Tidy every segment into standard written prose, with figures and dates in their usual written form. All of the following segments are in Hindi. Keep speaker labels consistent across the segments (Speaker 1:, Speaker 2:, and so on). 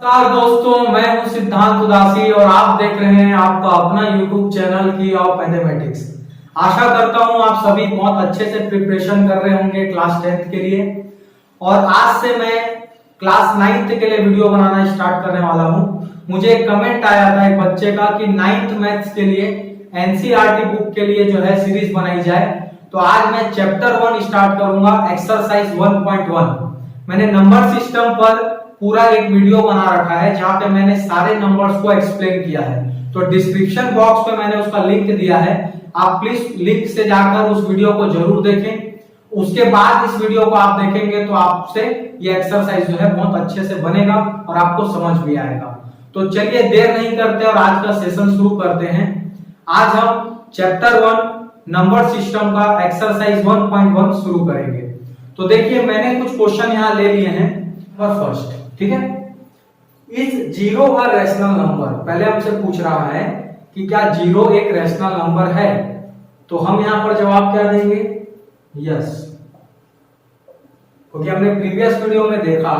Speaker 1: नमस्कार दोस्तों, मैं हूं सिद्धांत उदासी और आप देख रहे हैं आपका अपना YouTube चैनल की ऑफ मैथमेटिक्स। आशा करता हूं आप सभी बहुत अच्छे से प्रिपरेशन कर रहे होंगे क्लास 10th के लिए। और आज से मैं क्लास 9th के लिए वीडियो बनाना स्टार्ट करने वाला हूं। मुझे एक कमेंट आया था एक बच्चे का कि 9th मैथ्स के लिए एनसीईआरटी बुक के लिए जो है सीरीज बनाई जाए। तो आज मैं चैप्टर 1 स्टार्ट करूंगा, एक्सरसाइज 1.1। मैंने नंबर सिस्टम पर पूरा एक वीडियो बना रखा है जहां पे मैंने सारे नंबर्स को एक्सप्लेन किया है। तो डिस्क्रिप्शन बॉक्स पे मैंने उसका लिंक दिया है, आप प्लीज लिंक से जाकर उस वीडियो को जरूर देखें। उसके बाद इस वीडियो को आप देखेंगे तो आपसे ये एक्सरसाइज जो है बहुत अच्छे से बनेगा और आपको समझ भी आएगा। तो चलिए देर नहीं करते और आज का सेशन शुरू करते हैं। आज हम चैप्टर 1 नंबर सिस्टम का एक्सरसाइज 1.1 शुरू करेंगे। तो देखिए मैंने कुछ क्वेश्चन यहाँ ले लिए हैं। फर्स्ट, ठीक है, is zero a rational number. पहले हमसे पूछ रहा है कि क्या जीरो एक रैशनल नंबर है। तो हम यहां पर जवाब क्या देंगे, यस, क्योंकि हमने प्रीवियस वीडियो में देखा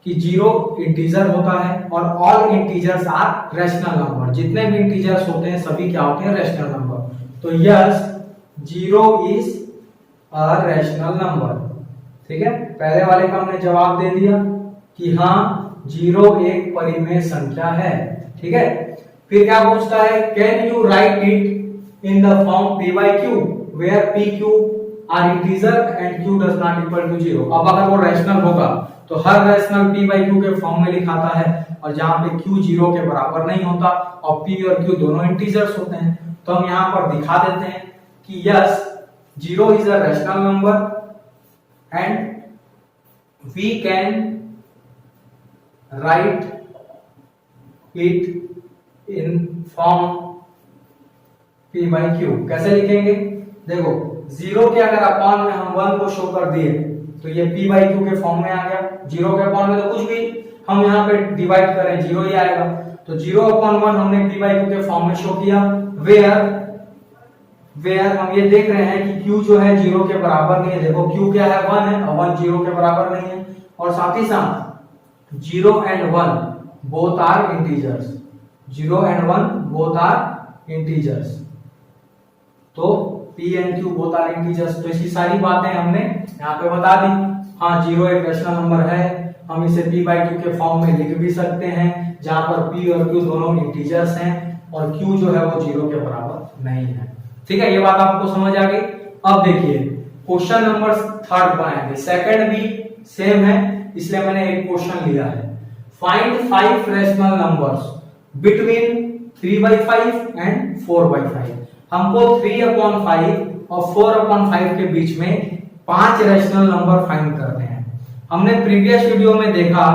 Speaker 1: कि जीरो इंटीजर होता है और all integers are rational number. जितने भी इंटीजर्स होते हैं सभी क्या होते हैं, रैशनल नंबर। तो yes, zero is a rational number. ठीक है, पहले वाले का हमने जवाब दे दिया कि हाँ जीरो एक परिमेय संख्या है। ठीक है, फिर क्या पूछता है, can you write it in the form p by q where p q are integer and q does not equal to zero. अब अगर वो रैशनल होगा तो हर रैशनल p by q के फॉर्म में लिखाता है, और जहां पे q जीरो के बराबर नहीं होता और p और q दोनों इंटीजर्स होते हैं, तो हम यहां पर दिखा देते हैं कि yes, zero is a rational number and we can write it in form p by q। कैसे लिखेंगे, देखो जीरो के अगर अपॉन में हम 1 को शो कर दिए तो ये p by q के फॉर्म में आ गया। जीरो के अपॉन में तो कुछ भी हम यहाँ पे डिवाइड करें जीरो ही आएगा। तो जीरो अपॉन 1 हमने p by q के फॉर्म में शो किया, वेयर हम ये देख रहे हैं कि q जो है जीरो के बराबर नहीं है। देखो q क्या है, 1 है और 1 जीरो के बराबर नहीं है। और साथ ही साथ 0 and 1 both are integers. 0 and 1 both are integers. तो p and q both are integers. तो इसी सारी बातें हमने यहाँ पे बता दी। हाँ, जीरो एक रैशनल नंबर है, हम इसे p by q के फॉर्म में लिख भी सकते हैं जहां पर p और q दोनों इंटीजर्स हैं और q जो है वो जीरो के बराबर नहीं है। ठीक है, ये बात आपको समझ आ गई। अब देखिए क्वेश्चन नंबर 3 बनाएंगे। सेकंड भी सेम है इसलिए मैंने एक क्वेश्चन लिया है, find 5 rational numbers between 3/5 and 4/5। हमको 3/5 और 4/5 के बीच में 5 रैशनल नंबर फाइंड करने हैं। हमने प्रीवियस वीडियो में देखा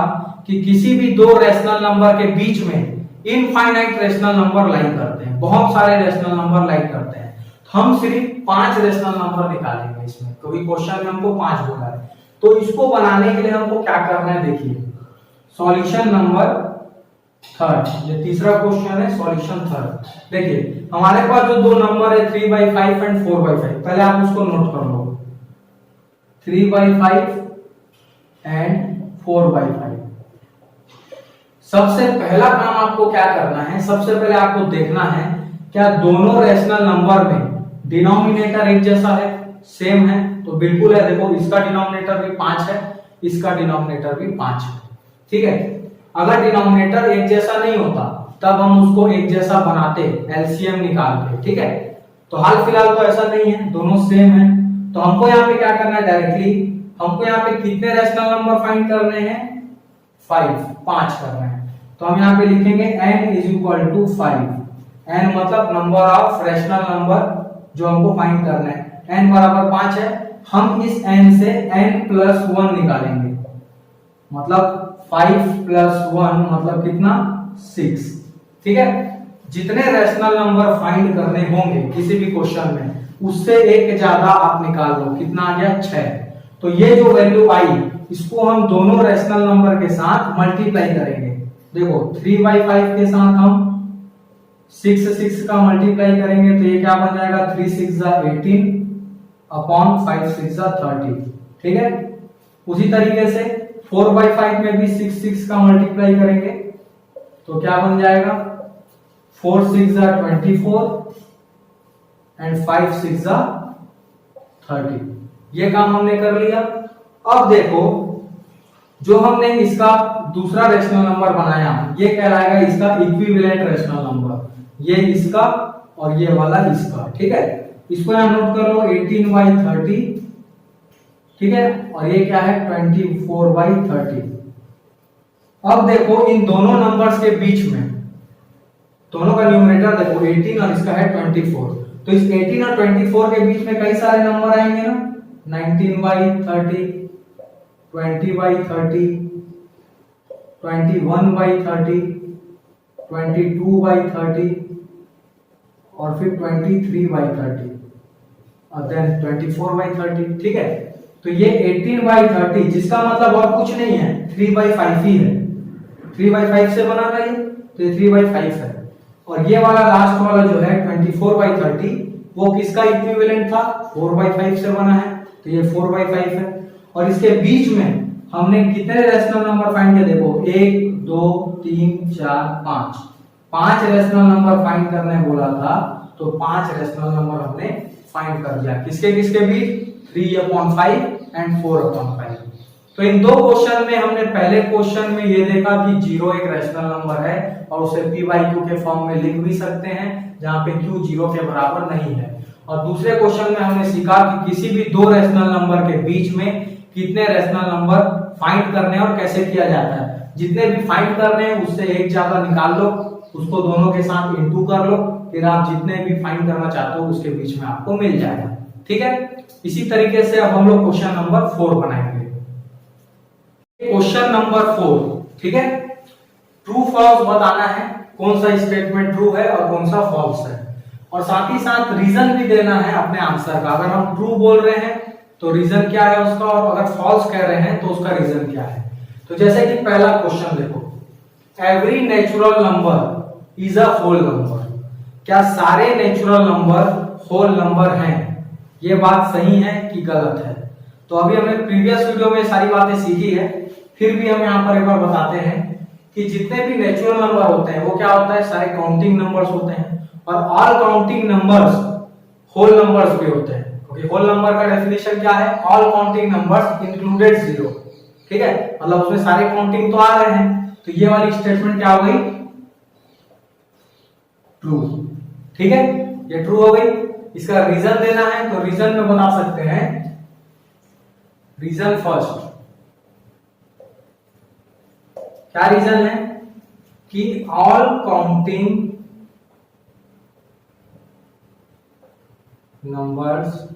Speaker 1: कि किसी भी दो रैशनल नंबर के बीच में इनफाइनाइट रैशनल नंबर लाइन करते हैं, बहुत सारे रैशनल नंबर लाइन करते हैं। हम सिर्फ 5 रैशनल नंबर निकालेंगे इसमें, क्योंकि क्वेश्चन में हमको 5 बोला है। तो इसको बनाने के लिए हमको क्या करना है, देखिए सॉल्यूशन नंबर 3, ये तीसरा क्वेश्चन है, सॉल्यूशन 3। देखिए हमारे पास जो दो नंबर है 3/5 एंड 4/5, पहले आप उसको नोट कर लो, 3/5 एंड 4/5। सबसे पहला काम आपको क्या करना है, सबसे पहले आपको देखना है क्या दोनों रैशनल नंबर में डिनोमिनेटर एक जैसा है, सेम है। तो बिल्कुल है, देखो इसका डिनोमिनेटर भी 5 है, इसका डिनोमिनेटर भी 5 है। ठीक है, अगर डिनोमिनेटर एक जैसा नहीं होता तब हम उसको एक जैसा बनाते एलसीएम निकाल के। ठीक है, तो हाल फिलहाल तो ऐसा नहीं है, दोनों सेम है। तो हमको यहाँ पे क्या करना है, डायरेक्टली हमको यहाँ पे कितने रैशनल नंबर फाइंड करने हैं, 5 करना है। तो हम यहाँ पे लिखेंगे n is equal to 5। n मतलब नंबर ऑफ रैशनल नंबर जो हमको फाइंड करना है, n बराबर 5 है। हम इस n से n+1 निकालेंगे, मतलब 5 + 1 मतलब कितना, 6। ठीक है, जितने रैशनल नंबर फाइंड करने होंगे किसी भी क्वेश्चन में उससे एक ज्यादा आप निकाल लो, कितना आ गया, 6। तो ये जो वैल्यू आई इसको हम दोनों रैशनल नंबर के साथ मल्टीप्लाई करेंगे। देखो 3/5 के साथ हम 6 का मल्टीप्लाई करेंगे तो ये क्या बन जाएगा, 3 6 18 अपॉन 5 6 30। ठीक है, उसी तरीके से 4/5 में भी 6 का मल्टीप्लाई करेंगे तो क्या बन जाएगा, 4 6 24 एंड 5 6 30। ये काम हमने कर लिया। अब देखो जो हमने इसका दूसरा रेशनल नंबर बनाया ये कहलाएगा इसका इक्विवेलेंट रेशनल नंबर, ये इसका और ये वाला इसका, ठीक है। इसको यहां नोट कर लो 18/30, ठीक है, और ये क्या है 24/30। अब देखो इन दोनों नंबर्स के बीच में दोनों का न्यूमरेटर देखो 18 और इसका है 24, तो इस 18 और 24 के बीच में कई सारे नंबर आएंगे ना, 19/30, 20/30, 21/30, 22/30 और फिर 23/30 और देन 24/30, ठीक है। तो ये 18/30 जिसका मतलब और कुछ नहीं है 3/5 ही है, 3/5 से बना था ये, तो ये 3/5 है। और ये वाला लास्ट वाला जो है 24/30 वो किसका इक्विवेलेंट था, 4/5 से बना है, तो ये 4/5 है। और इसके बीच में हमने कितने रेशनल नंबर फाइंड किए, देखो 1 2 3 4 5, 5 रेशनल नंबर फाइंड करने बोला था, तो 5 रेशनल नंबर हमने फाइंड कर दिया। किसके किसके बीच, 3/5 एंड 4/5। तो इन दो क्वेश्चन में हमने पहले क्वेश्चन में ये देखा कि 0 एक रैशनल नंबर है और उसे p by q के फॉर्म में लिख भी सकते हैं जहां पे q 0 के बराबर नहीं है। और दूसरे क्वेश्चन में हमने सीखा कि किसी भी दो रैशनल नंबर के बीच में कितने रैशनल नंबर फाइंड करने हैं और कैसे किया जाता है। जितने भी फाइंड करने हैं उससे एक ज्यादा निकाल लो, उसको दोनों के साथ इनटू कर लो, फिर आप जितने भी फाइंड करना चाहते हो उसके बीच में आपको मिल जाएगा, ठीक है। इसी तरीके से अब हम लोग क्वेश्चन नंबर 4 बनाएंगे। क्वेश्चन नंबर 4, ठीक है, ट्रू फॉल्स बताना है, कौन सा स्टेटमेंट ट्रू है और कौन सा फॉल्स है, और साथ ही साथ रीजन भी देना है अपने आंसर का। अगर हम ट्रू बोल रहे हैं तो रीजन क्या है उसका, और अगर फॉल्स कह रहे हैं तो उसका रीजन क्या है। तो जैसे कि पहला क्वेश्चन देखो, every natural number is a whole number, क्या सारे नेचुरल नंबर होल नंबर हैं, ये बात सही है कि गलत है। तो अभी हमने प्रीवियस वीडियो में सारी बातें सीखी है, फिर भी हम यहाँ पर एक बार बताते हैं कि जितने भी नेचुरल नंबर होते हैं वो क्या होता है, सारे काउंटिंग नंबर्स होते हैं, और all counting numbers whole numbers भी होते हैं। क्योंकि होल नंबर का डेफिनेशन क्या है, ऑल काउंटिंग नंबर्स इंक्लूडेड 0, ठीक है, मतलब उसमें सारे काउंटिंग तो आ रहे हैं। तो ये वाली स्टेटमेंट क्या हो गई, ट्रू, ठीक है, ये ट्रू हो गई। इसका रीजन देना है तो रीजन में बता सकते हैं, रीजन फर्स्ट, क्या रीजन है कि all counting numbers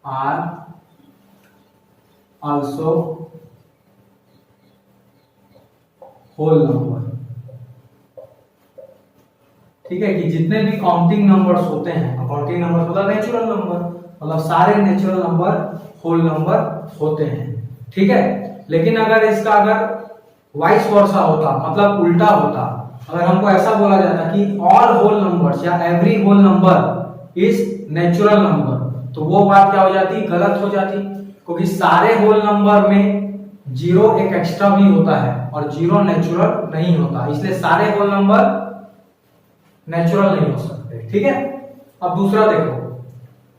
Speaker 1: are also whole number, ठीक है, कि जितने भी काउंटिंग नंबर्स होते हैं, काउंटिंग नंबर्स होता है नेचुरल नंबर, मतलब सारे नेचुरल नंबर होल नंबर होते हैं, ठीक है। लेकिन अगर इसका अगर वाइस वर्सा होता, मतलब उल्टा होता, अगर हमको ऐसा बोला जाता कि ऑल होल नंबर्स या every whole number is natural number, तो वो बात क्या हो जाती, गलत हो जाती, क्योंकि सारे होल नंबर में 0 एक एक्स्ट्रा भी होता है और 0 नेचुरल नहीं होता, इसलिए सारे होल नंबर नेचुरल नहीं हो सकते, ठीक है। अब दूसरा देखो,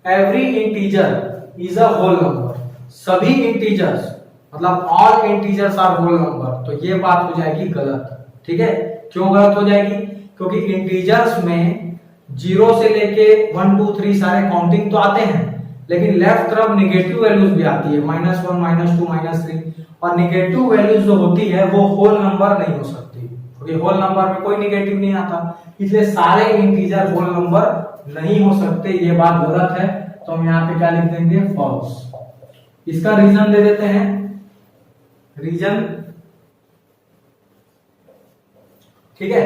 Speaker 1: every integer is a whole number, सभी इंटीजर्स मतलब all integers are whole number, तो ये बात हो जाएगी गलत, ठीक है। क्यों गलत हो जाएगी, क्योंकि इंटीजर्स में 0 से लेके 1 2 3 सारे काउंटिंग तो आते हैं, लेकिन लेफ्ट तरफ नेगेटिव वैल्यूज भी आती है, -1 -2 -3, और नेगेटिव वैल्यूज जो होती है वो होल नंबर नहीं हो सकती, क्योंकि होल नंबर में कोई नेगेटिव नहीं आता, इसलिए सारे इंटीजर होल नंबर नहीं हो सकते, ये बात गलत है। तो हम यहाँ पे क्या लिख देंगे, फॉल्स। इसका रीजन दे देते हैं, रीजन, ठीक है,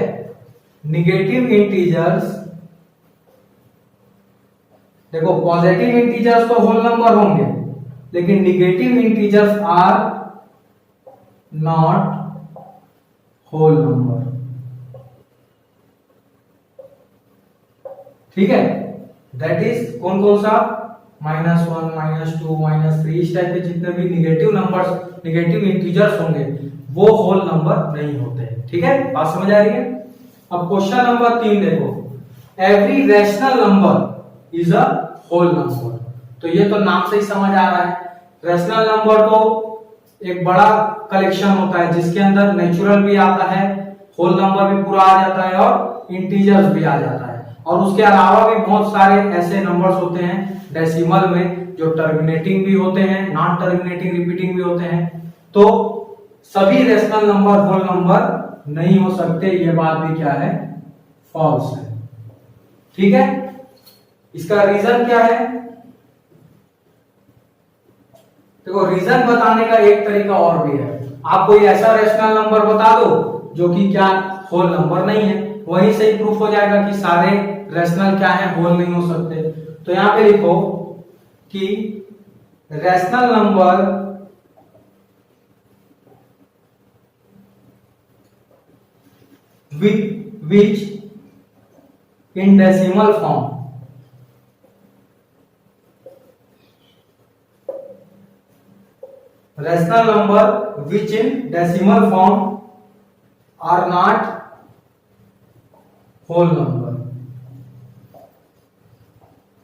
Speaker 1: नेगेटिव इंटीजर्स, देखो पॉजिटिव इंटीजर्स तो होल नंबर होंगे, लेकिन negative integers are not whole number, ठीक है। दैट इज कौन कौन सा, -1 -2 -3 इस टाइप के जितने भी नेगेटिव नंबर्स नेगेटिव इंटीजर्स होंगे वो होल नंबर नहीं होते। ठीक है, बात समझ आ रही है। अब क्वेश्चन नंबर 3 देखो, every rational number is a whole number. तो ये तो नाम से ही समझ आ रहा है, रैशनल नंबर तो एक बड़ा कलेक्शन होता है जिसके अंदर नेचुरल भी आता है, होल नंबर भी पूरा आ जाता है और इंटीजर्स भी आ जाता है। और उसके अलावा भी बहुत सारे ऐसे नंबर्स होते हैं डेसिमल में जो टर्मिनेटिंग भी होते हैं, नॉन टर्मिनेटिंग रिपीटिंग भी होते हैं। तो सभी रैशनल नंबर होल नंबर नहीं हो सकते, ये बात भी क्या है, फॉल्स है। ठीक है, इसका रीजन क्या है? देखो, रीजन बताने का एक तरीका और भी है। आप कोई ऐसा रैशनल नंबर बता दो जो कि क्या होल नंबर नहीं है, वहीं से ही प्रूफ हो जाएगा कि सारे रैशनल क्या है, होल नहीं हो सकते। तो यहां पे लिखो कि rational number which in decimal form rational number which in decimal form are not whole number।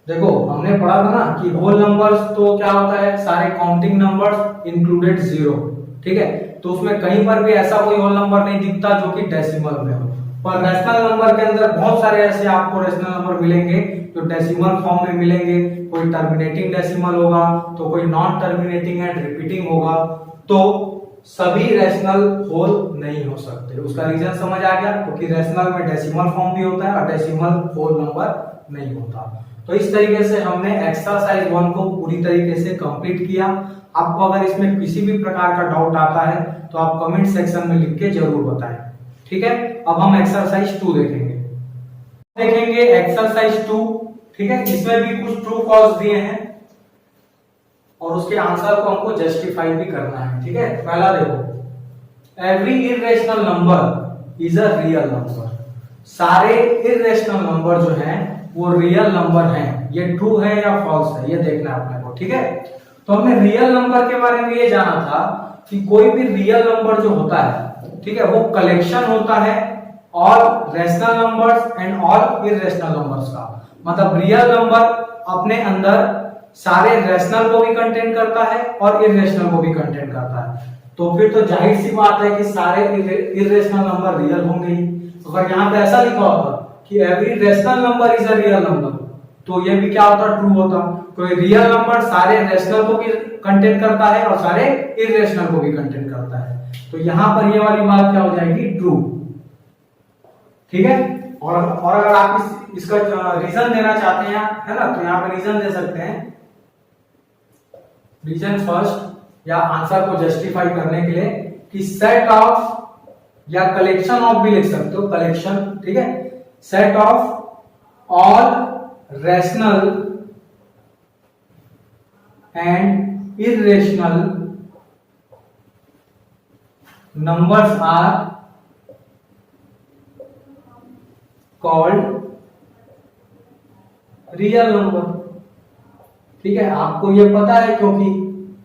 Speaker 1: देखो, हमने पढ़ा था ना कि होल नंबर्स तो क्या होता है, सारे काउंटिंग नंबर्स इंक्लूडेड 0। ठीक है, तो उसमें कहीं पर भी ऐसा कोई होल नंबर नहीं दिखता जो कि डेसिमल में हो। पर रैशनल नंबर के अंदर बहुत सारे ऐसे आपको रैशनल नंबर मिलेंगे जो डेसिमल फॉर्म में मिलेंगे। कोई टर्मिनेटिंग डेसिमल होगा, तो कोई नॉन टर्मिनेटिंग एंड रिपीटिंग होगा। तो सभी रैशनल होल नहीं हो सकते। उसका रीजन समझ आ गया, क्योंकि रैशनल में डेसिमल फॉर्म भी होता है और डेसिमल होल नंबर नहीं होता। तो इस तरीके से हमने एक्सरसाइज 1 को पूरी तरीके से कंप्लीट किया। आपको अगर इसमें किसी भी प्रकार का डाउट आता है तो आप कमेंट सेक्शन में लिख के जरूर बताएं। ठीक है, अब हम एक्सरसाइज 2 देखेंगे एक्सरसाइज 2। ठीक है, इसमें भी कुछ ट्रू फॉल्स दिए हैं और उसके आंसर को हमको जस्टिफाई भी करना है। ठीक है, पहला देखो, every irrational number is a real number. सारे इररेशनल नंबर जो हैं वो रियल नंबर हैं। ये ट्रू है या फॉल्स है, ये देखना है अपने को। ठीक है, तो हमने रियल नंबर के बारे में ये जाना था कि कोई भी रियल नंबर जो होता है, ठीक है, वो कलेक्शन होता है all rational numbers and all irrational numbers का। मतलब रियल नंबर अपने अंदर सारे रैशनल को भी कंटेन करता है और इररेशनल को भी कंटेन करता है। तो फिर तो जाहिर सी बात है कि सारे इररेशनल नंबर रियल होंगे ही। अगर यहाँ पे ऐसा लिखा होता कि every rational number is a real number, तो ये भी क्या होता, ट्रू होता। कोई रियल नंबर सारे रैशनल को भी कंटेन करता है और सारे इररेशनल को भी कंटेन करता है। तो यहां पर ये वाली बात क्या हो जाएगी, ट्रू। ठीक है, और अगर आप इसका रीजन देना चाहते हैं, है ना, तो यहां पर रीजन दे सकते हैं। रीजन फर्स्ट या आंसर को जस्टिफाई करने के लिए कि सेट ऑफ या कलेक्शन ऑफ भी लिख सकते हो, कलेक्शन। ठीक है, set of all rational and irrational numbers are called real number। ठीक है, आपको ये पता है क्योंकि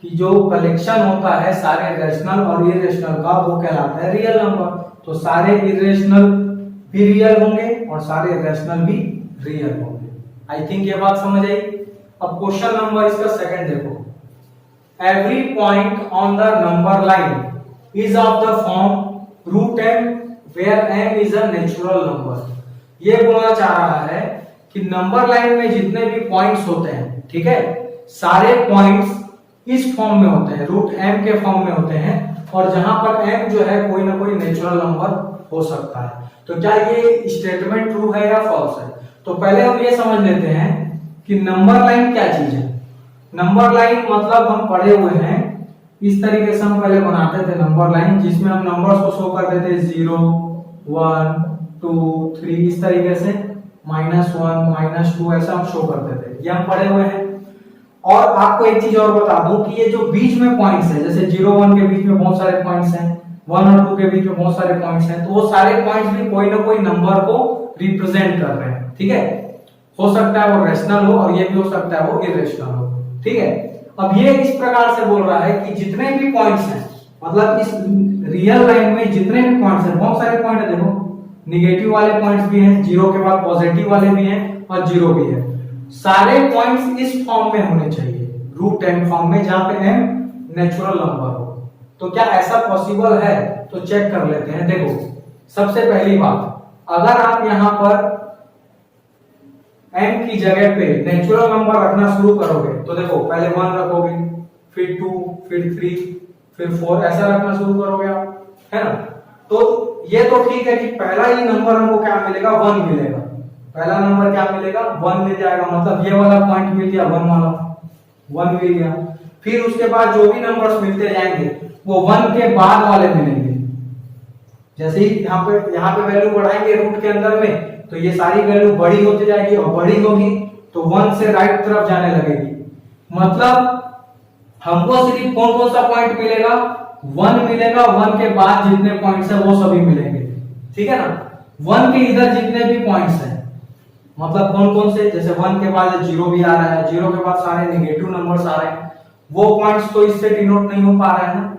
Speaker 1: कि जो कलेक्शन होता है सारे रैशनल और इररेशनल का वो कहलाता है रियल नंबर। तो सारे इररेशनल भी रियल होंगे और सारे रैशनल भी रियल होंगे। आई थिंक ये बात समझ आई। अब क्वेश्चन नंबर इसका सेकंड देखो, every point on the number line is of the form root m where m is a natural number। ये बोलना चाह रहा है कि नंबर लाइन में जितने भी पॉइंट्स होते हैं, ठीक है, सारे पॉइंट्स इस फॉर्म में होते हैं, रूट m के फॉर्म में होते हैं। और जहां पर m जो है कोई ना कोई नेचुरल नंबर हो सकता है। तो क्या ये स्टेटमेंट ट्रू है या फॉल्स है? तो पहले हम ये समझ लेते हैं कि नंबर लाइन क्या चीज है। नंबर लाइन मतलब हम पढ़े हुए हैं, इस तरीके से हम पहले बनाते थे नंबर लाइन, जिसमें हम नंबर्स को शो करते थे 0 1 2 3 इस तरीके से, -1 -2 ऐसा हम शो करते थे। ये हम पढ़े हुए हैं। और आपको एक चीज और बता दूं कि ये जो बीच में पॉइंट्स है, जैसे 0 1 के बीच में बहुत सारे पॉइंट्स हैं, 1 और 2 के बीच में बहुत सारे पॉइंट्स हैं, तो वो सारे पॉइंट्स भी कोई ना कोई नंबर को रिप्रेजेंट कर रहे हैं। ठीक है, हो सकता है वो रैशनल हो और ये भी हो सकता है वो इररेशनल हो। ठीक है, अब ये इस प्रकार से बोल रहा है कि जितने भी पॉइंट्स हैं मतलब इस रियल लाइन में जितने भी पॉइंट्स हैं, बहुत सारे पॉइंट है, देखो निगेटिव वाले पॉइंट्स भी हैं, जीरो के बाद पॉजिटिव वाले भी हैं और जीरो भी है। सारे पॉइंट्स इस फॉर्म में होने चाहिए, रूट एम फॉर्म में, जहां पे एम नेचुरल नंबर हो। तो क्या ऐसा पॉसिबल है? तो चेक कर लेते हैं। देखो सबसे पहली बात, अगर आप यहां पर m की जगह पे नेचुरल नंबर रखना शुरू करोगे तो देखो पहले 1 रखोगे, फिर 2, फिर 3, फिर 4, ऐसा रखना शुरू करोगे आप, है ना। तो ये तो ठीक है कि पहला ही नंबर हमको क्या मिलेगा, 1 मिलेगा। पहला नंबर क्या मिलेगा, 1 मिल जाएगा, मतलब ये वाला पॉइंट मिल गया, 1 वाला 1 मिल गया। फिर उसके बाद जो भी नंबर्स मिलते जाएंगे वो 1 के बाद वाले मिलेंगे। जैसे ही यहाँ पे वैल्यू बढ़ाएंगे रूट के अंदर में, तो ये सारी वैल्यू बड़ी होती जाएगी और बड़ी होगी तो 1 से राइट तरफ जाने लगेगी। मतलब हमको सिर्फ कौन कौन सा पॉइंट मिलेगा, 1 मिलेगा, 1 के बाद जितने पॉइंट्स है वो सभी मिलेंगे, ठीक है ना। 1 के इधर जितने भी पॉइंट्स हैं, मतलब कौन कौन से, जैसे 1 के बाद 0 भी आ रहा है, 0 के बाद सारे नेगेटिव नंबर्स आ रहे हैं, वो पॉइंट्स तो इससे डिनोट नहीं हो पा रहा है ना।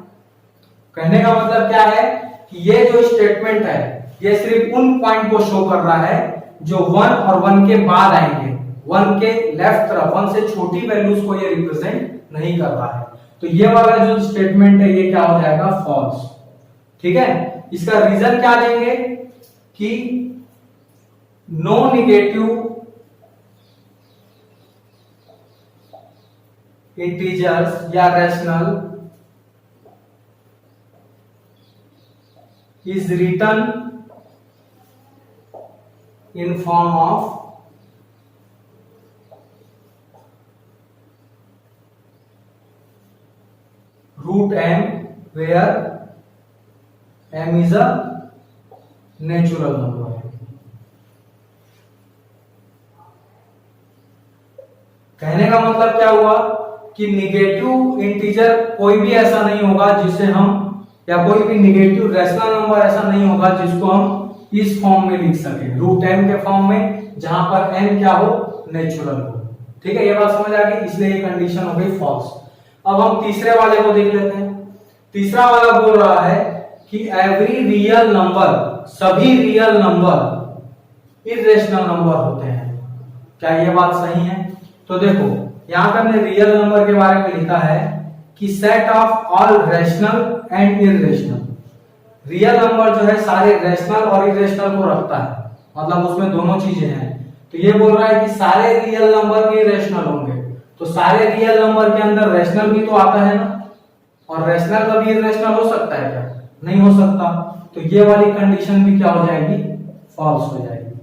Speaker 1: कहने का मतलब क्या है कि ये जो स्टेटमेंट है ये सिर्फ उन पॉइंट को शो कर रहा है जो 1 और 1 के बाद आएंगे, 1 के लेफ्ट तरफ, 1 से छोटी वैल्यूज को ये रिप्रेजेंट नहीं कर रहा है। तो ये वाला जो स्टेटमेंट है ये क्या हो जाएगा, फॉल्स, ठीक है। इसका रीजन क्या देंगे कि नो नेगेटिव इंटीजर्स या rational is written in form of root m, where m is a natural number। कहने का मतलब क्या हुआ कि निगेटिव इंटीजर कोई भी ऐसा नहीं होगा जिसे हम, या कोई भी निगेटिव रैशनल नंबर ऐसा नहीं होगा जिसको हम इस फॉर्म में लिख सके, रूट m के फॉर्म में, जहां पर m क्या हो, नेचुरल हो, ठीक है। ये बात समझ आ गई, इसलिए ये कंडीशन हो गई फॉल्स। अब हम तीसरे वाले को देख लेते हैं। तीसरा वाला बोल रहा है कि एवरी रियल नंबर, सभी रियल नंबर इर्रेशनल नंबर होते हैं। क्या ये बात सही है? तो देखो यहां पे हमने रियल नंबर के बारे में लिखा है कि set of all rational and irrational. Real number जो है सारे रैशनल और इर्रेशनल को रखता है, मतलब उसमें दोनों चीजें हैं। तो ये बोल रहा है कि सारे रियल नंबर भी रैशनल होंगे, तो सारे रियल नंबर के अंदर रैशनल भी तो आता है ना, और रैशनल कभी इर्रेशनल हो सकता है क्या? नहीं हो सकता। तो ये वाली कंडीशन भी क्या हो जाएगी, फॉल्स हो जाएगी।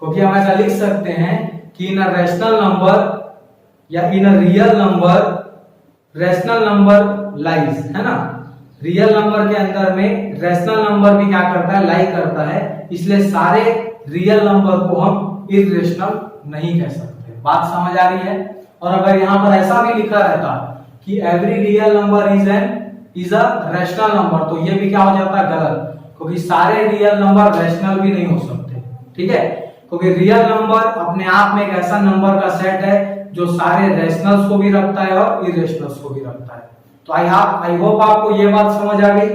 Speaker 1: क्योंकि हम ऐसा लिख सकते हैं कि इन अ रैशनल नंबर या in a real number rational number lies, है ना। रियल नंबर के अंदर में रैशनल नंबर भी क्या करता है, लाई करता है, इसलिए सारे रियल नंबर को हम इर्रेशनल नहीं कह सकते। बात समझ आ रही है? और अगर यहां पर ऐसा भी लिखा रहता कि every real number is a rational number, तो ये भी क्या हो जाता है, गलत, क्योंकि सारे रियल नंबर रैशनल भी नहीं हो सकते, ठीक है। क्योंकि रियल नंबर अपने आप में एक ऐसा नंबर का सेट है जो सारे रैशनल्स को भी रखता है और इरेशनल्स को भी रखता है। तो आई होप आपको ये बात समझ आ गई।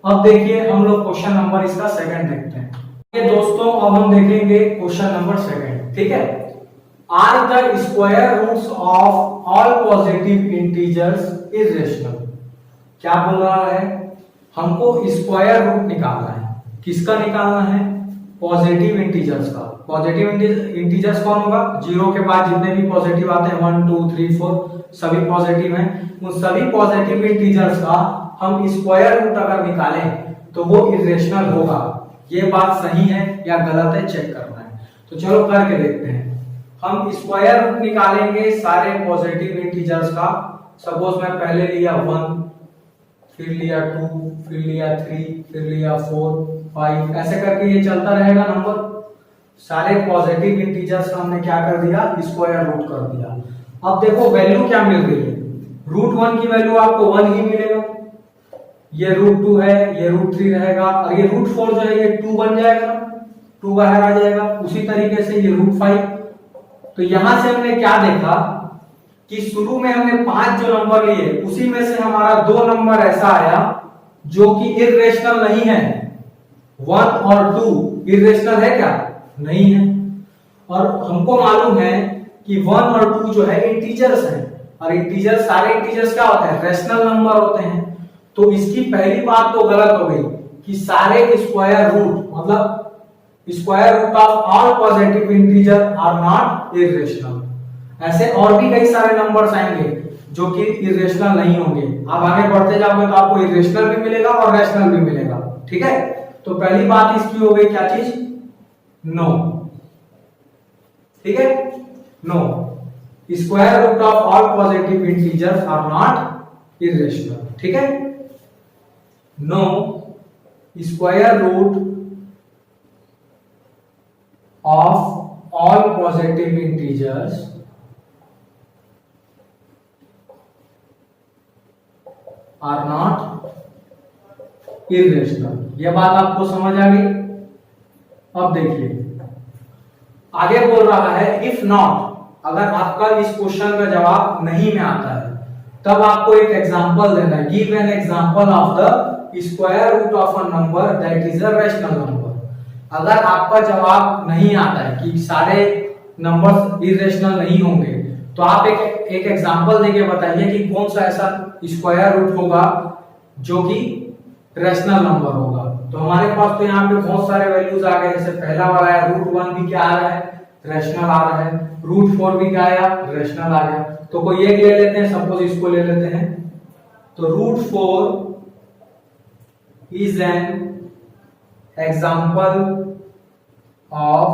Speaker 1: अब देखिए हम लोग क्वेश्चन नंबर इसका सेकंड देखते हैं। ये दोस्तों अब हम देखेंगे क्वेश्चन नंबर सेकंड, ठीक है। Are the square roots of all positive integers irrational. क्या बोल रहा है, हमको स्क्वायर रूट निकालना है। किसका निकालना है, पॉजिटिव इंटीजर्स का। पॉजिटिव इंटीजर्स कौन होगा, 0 के बाद जितने भी पॉजिटिव आते हैं 1 2 3 4 सभी पॉजिटिव हैं, उन सभी पॉजिटिव इंटीजर्स का हम स्क्वायर रूट अगर निकालें तो वो इरेशनल होगा। ये बात सही है या गलत है चेक करना है। तो चलो करके देखते हैं। हम स्क्वायर रूट निकालेंगे सारे पॉजिटिव इंटीजर्स का। सपोज मैं पहले लिया 1, फिर लिया 2, फिर लिया 3, फिर लिया 4 5, ऐसे करके ये चलता रहेगा नंबर। सारे पॉजिटिव इंटीजर्स का हमने क्या कर दिया, स्क्वायर रूट कर दिया। अब देखो वैल्यू क्या मिल रही है, रूट 1 की वैल्यू आपको 1 ही मिलेगा, ये रूट 2 है, ये रूट 3 रहेगा, और ये रूट 4 जो है ये 2 बन जाएगा, 2 बाहर आ जाएगा। उसी तरीके से ये रूट 5। तो यहां से हमने क्या देखा कि शुरू में हमने 5 जो नंबर लिए उसी में से हमारा 2 नंबर ऐसा आया जो कि इर्रेशनल नहीं है। 1 और 2 इर्रेशनल है क्या? नहीं है। और हमको मालूम है कि 1 और 2 जो है इंटीजर्स हैं, और इंटीजर्स, सारे इंटीजर्स क्या होते हैं? रैशनल नंबर होते हैं। तो इसकी पहली बात तो गलत हो गई कि सारे स्क्वायर रूट, मतलब square root of all positive integer are not irrational. ऐसे और भी कई सारे नंबर्स आएंगे जो कि इर्रेशनल नहीं होंगे। आप आगे बढ़ते जाओगे तो आपको इर्रेशनल भी मिलेगा और रैशनल भी मिलेगा। ठीक है, तो पहली बात इसकी हो गई क्या चीज? नो। ठीक है, no, square root of all positive integers are not irrational. ठीक है, no square root of all positive integers are not irrational। यह बात आपको समझ आ गई? अब देखिए आगे बोल रहा है इफ नॉट, अगर आपका इस क्वेश्चन का जवाब नहीं में आता है तब आपको एक एग्जांपल देना है। Give an example of the square root of a number that is a rational number. अगर आपका जवाब नहीं आता है कि सारे नंबर्स इर्रेशनल नहीं होंगे तो आप एक एग्जांपल देके बताइए कि कौन सा ऐसा स्क्वायर रूट होगा जो कि रैशनल नंबर होगा। तो हमारे पास तो यहाँ पे बहुत सारे वैल्यूज आ गए। जैसे पहला वाला है √1 भी क्या आ रहा है? रैशनल आ रहा है। √4 भी क्या आया? रैशनल आ गया। तो कोई एक ले लेते हैं, सपोज इसको ले लेते हैं। तो √4 is an example of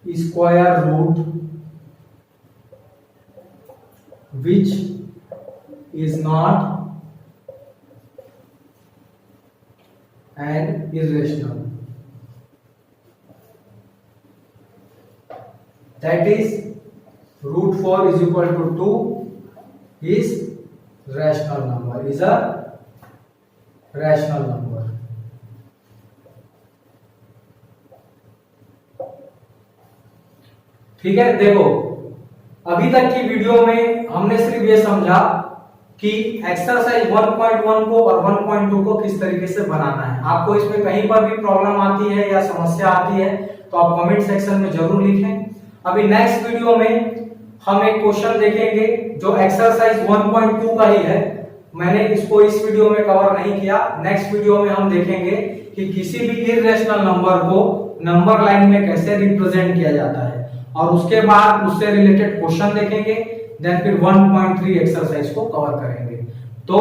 Speaker 1: square root which is not an irrational, that is √4 is equal to 2 is rational number, is a rational number। ठीक है, देखो अभी तक की वीडियो में हमने सिर्फ ये समझा कि एक्सरसाइज 1.1 को और 1.2 को किस तरीके से बनाना है। आपको इसमें कहीं पर भी प्रॉब्लम आती है या समस्या आती है तो आप कमेंट सेक्शन में जरूर लिखें। अभी नेक्स्ट वीडियो में हम एक क्वेश्चन देखेंगे जो एक्सरसाइज 1.2 का ही है। मैंने इसको इस वीडियो में कवर नहीं किया। नेक्स्ट वीडियो में हम देखेंगे कि किसी भी इर्रेशनल नंबर को नंबर लाइन में कैसे रिप्रेजेंट किया जाता है, और उसके बाद उससे रिलेटेड क्वेश्चन देखेंगे। देन फिर 1.3 एक्सरसाइज को कवर करेंगे। तो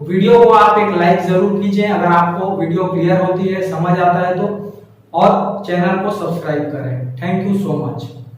Speaker 1: वीडियो को आप एक लाइक जरूर कीजिए अगर आपको वीडियो क्लियर होती है, समझ आता है तो, और चैनल को सब्सक्राइब करें। Thank you so much.